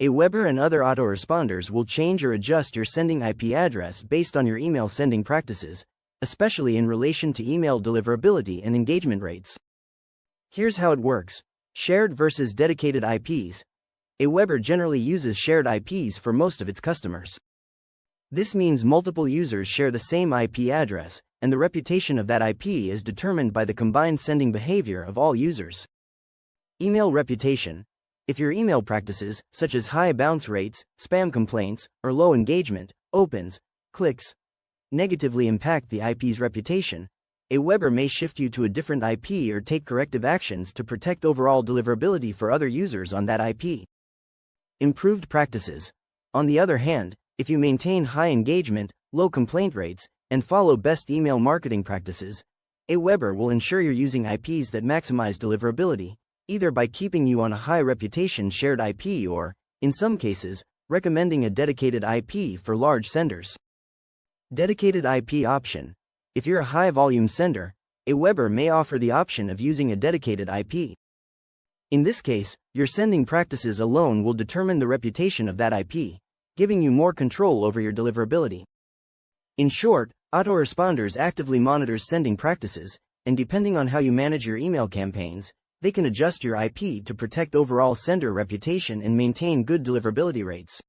Aweber and other autoresponders will change or adjust your sending IP address based on your email sending practices, especially in relation to email deliverability and engagement rates. Here's how it works. Shared versus dedicated IPs. Aweber generally uses shared IPs for most of its customers. This means multiple users share the same IP address, and the reputation of that IP is determined by the combined sending behavior of all users. Email reputation. If your email practices, such as high bounce rates, spam complaints, or low engagement, opens, clicks, negatively impact the IP's reputation, Aweber may shift you to a different IP or take corrective actions to protect overall deliverability for other users on that IP. Improved practices. On the other hand, if you maintain high engagement, low complaint rates, and follow best email marketing practices, Aweber will ensure you're using IPs that maximize deliverability, either by keeping you on a high reputation shared IP or, in some cases, recommending a dedicated IP for large senders. Dedicated IP option. If you're a high-volume sender, Aweber may offer the option of using a dedicated IP. In this case, your sending practices alone will determine the reputation of that IP, giving you more control over your deliverability. In short, Autoresponders actively monitors sending practices, and depending on how you manage your email campaigns, they can adjust your IP to protect overall sender reputation and maintain good deliverability rates.